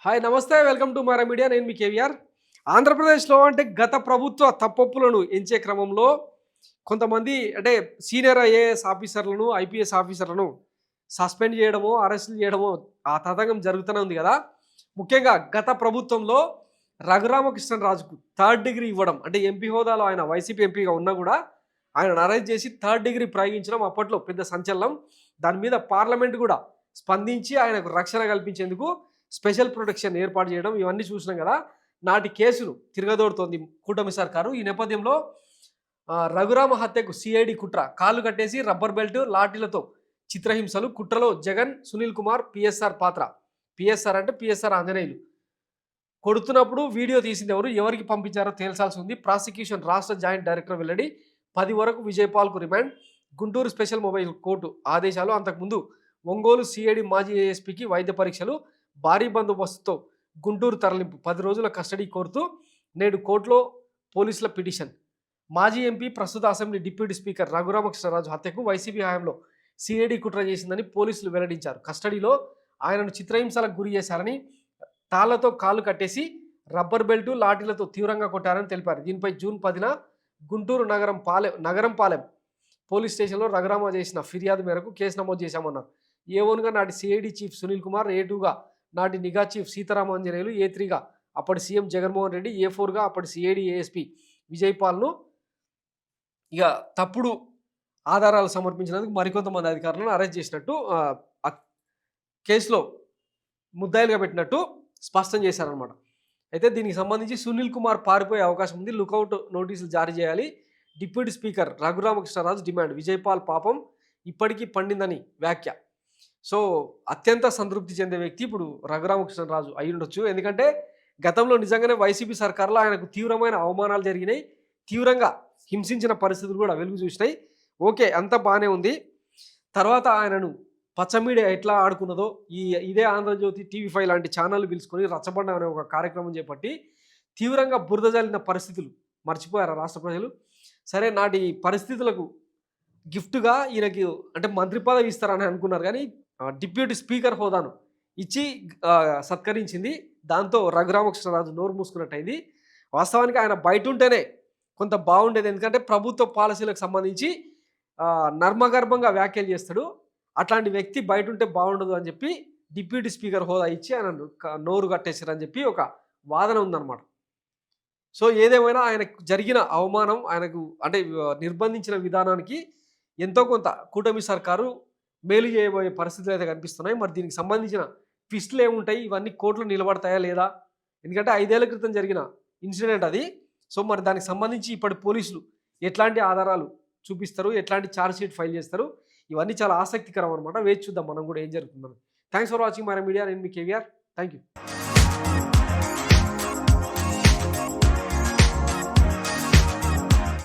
Hi నమస్తే welcome to Mara media. నేను మీ కేవీఆర్. ఆంధ్రప్రదేశ్లో అంటే గత ప్రభుత్వ తప్పొప్పులను ఎంచే క్రమంలో కొంతమంది అంటే సీనియర్ ఐఏఎస్ ఆఫీసర్లను ఐపీఎస్ ఆఫీసర్లను సస్పెండ్ చేయడమో అరెస్టులు చేయడమో ఆ తతంగం జరుగుతూనే ఉంది కదా. ముఖ్యంగా గత ప్రభుత్వంలో రఘురామకృష్ణరాజుకు థర్డ్ డిగ్రీ ఇవ్వడం అంటే ఎంపీ హోదాలో ఆయన వైసీపీ ఎంపీగా ఉన్నా కూడా ఆయన అరెస్ట్ చేసి థర్డ్ డిగ్రీ ప్రయోగించడం అప్పట్లో పెద్ద సంచలనం. దాని మీద పార్లమెంట్ కూడా స్పందించి ఆయనకు రక్షణ కల్పించేందుకు స్పెషల్ ప్రొటెక్షన్ ఏర్పాటు చేయడం ఇవన్నీ చూసినాం కదా. నాటి కేసును తిరగదోడుతోంది కూటమి సర్కారు. ఈ నేపథ్యంలో రఘురామ హత్యకు సిఐడి కుట్ర, కాళ్ళు కట్టేసి రబ్బర్ బెల్ట్ లాఠీలతో చిత్రహింసలు, కుట్రలో జగన్, సునీల్ కుమార్, పిఎస్ఆర్ పాత్ర. పిఎస్ఆర్ అంటే పిఎస్ఆర్ ఆంజనేయులు. కొడుతున్నప్పుడు వీడియో తీసింది ఎవరు, ఎవరికి పంపించారో తేల్చాల్సి ఉంది. ప్రాసిక్యూషన్ రాష్ట్ర జాయింట్ డైరెక్టర్ వెల్లడి. 10 వరకు విజయపాల్కు remand. Guntur special mobile court ఆదేశాలు. అంతకుముందు ఒంగోలు సిఐడి మాజీ ఏఎస్పీకి వైద్య పరీక్షలు. భారీ బందోబస్తుతో గుంటూరు తరలింపు. 10 రోజుల కస్టడీ కోరుతూ నేడు కోర్టులో పోలీసుల పిటిషన్. మాజీ ఎంపీ, ప్రస్తుత అసెంబ్లీ డిప్యూటీ స్పీకర్ రఘురామకృష్ణరాజు హత్యకు వైసీపీ హయాంలో సిఐడి కుట్ర చేసిందని పోలీసులు వెల్లడించారు. కస్టడీలో ఆయనను చిత్రహింసలకు గురి చేశారని, తాళ్లతో కాళ్ళు కట్టేసి రబ్బర్ బెల్టు లాఠీలతో తీవ్రంగా కొట్టారని తెలిపారు. దీనిపై జూన్ 10న గుంటూరు నగరం పాలెం పోలీస్ స్టేషన్లో రఘురామ చేసిన ఫిర్యాదు మేరకు కేసు నమోదు చేశామన్నారు. ఏ1గా నాటి సిఐడి చీఫ్ సునీల్ కుమార్, ఏ2గా నాటి నిఘా చీఫ్ సీతారామాంజనేయులు, ఏ3గా అప్పటి సీఎం జగన్మోహన్ రెడ్డి, ఏ4గా అప్పటి సిఐడి ఏఎస్పీ విజయపాల్ను ఇక తప్పుడు ఆధారాలు సమర్పించినందుకు మరికొంతమంది అధికారులను అరెస్ట్ చేసినట్టు కేసులో ముద్దాయిలుగా పెట్టినట్టు స్పష్టం చేశారనమాట. అయితే దీనికి సంబంధించి సునీల్ కుమార్ పారిపోయే అవకాశం ఉంది. లుకౌట్ నోటీసులు జారీ చేయాలి. Deputy speaker Raghurama Krishna Raju demand. Vijayapal పాపం ఇప్పటికీ పండిందని వ్యాఖ్య. సో అత్యంత సంతృప్తి చెందే వ్యక్తి ఇప్పుడు రఘురామకృష్ణరాజు అయి ఉండొచ్చు. ఎందుకంటే గతంలో నిజంగానే వైసీపీ సర్కార్లో ఆయనకు తీవ్రమైన అవమానాలు జరిగినాయి, తీవ్రంగా హింసించిన పరిస్థితులు కూడా వెలుగు చూసినాయి. ఓకే, అంతా బాగానే ఉంది. తర్వాత ఆయనను పచ్చ మీడియా ఎట్లా ఆడుకున్నదో ఇదే ఆంధ్రజ్యోతి, టీవీ5 లాంటి ఛానళ్ళు పిలుచుకొని రచ్చబండ అనే ఒక కార్యక్రమం చేపట్టి తీవ్రంగా బురద జల్లిన పరిస్థితులు మర్చిపోయారు రాష్ట్ర ప్రజలు. సరే, నాటి పరిస్థితులకు గిఫ్ట్గా ఈయనకి అంటే మంత్రి పదవి ఇస్తారని అనుకున్నారు, కానీ డిప్యూటీ స్పీకర్ హోదాను ఇచ్చి సత్కరించింది. దాంతో రఘురామకృష్ణరాజు నోరు మూసుకున్నట్టయింది. వాస్తవానికి ఆయన బయట ఉంటేనే కొంత బాగుండేది, ఎందుకంటే ప్రభుత్వ పాలసీలకు సంబంధించి నర్మగర్భంగా వ్యాఖ్యలు చేస్తాడు. అట్లాంటి వ్యక్తి బయట ఉంటే బాగుండదు అని చెప్పి డిప్యూటీ స్పీకర్ హోదా ఇచ్చి ఆయన నోరు కట్టేశారని చెప్పి ఒక వాదన ఉందన్నమాట. సో ఏదేమైనా ఆయనకు జరిగిన అవమానం, ఆయనకు అంటే నిర్బంధించిన విధానానికి ఎంతో కొంత కూటమి సర్కారు మేలు చేయబోయే పరిస్థితులు అయితే కనిపిస్తున్నాయి. మరి దీనికి సంబంధించిన ట్విస్టులు ఏముంటాయి, ఇవన్నీ కోర్టులో నిలబడతాయా లేదా? ఎందుకంటే 5 ఏళ్ల క్రితం జరిగిన ఇన్సిడెంట్ అది. సో మరి దానికి సంబంధించి ఇప్పటి పోలీసులు ఎట్లాంటి ఆధారాలు చూపిస్తారు, ఎట్లాంటి ఛార్జ్ షీట్ ఫైల్ చేస్తారు, ఇవన్నీ చాలా ఆసక్తికరం అనమాట. వేచి చూద్దాం మనం కూడా ఏం జరుగుతుందని. Thanks for watching my media. నేను మీ కేవీఆర్. Thank you.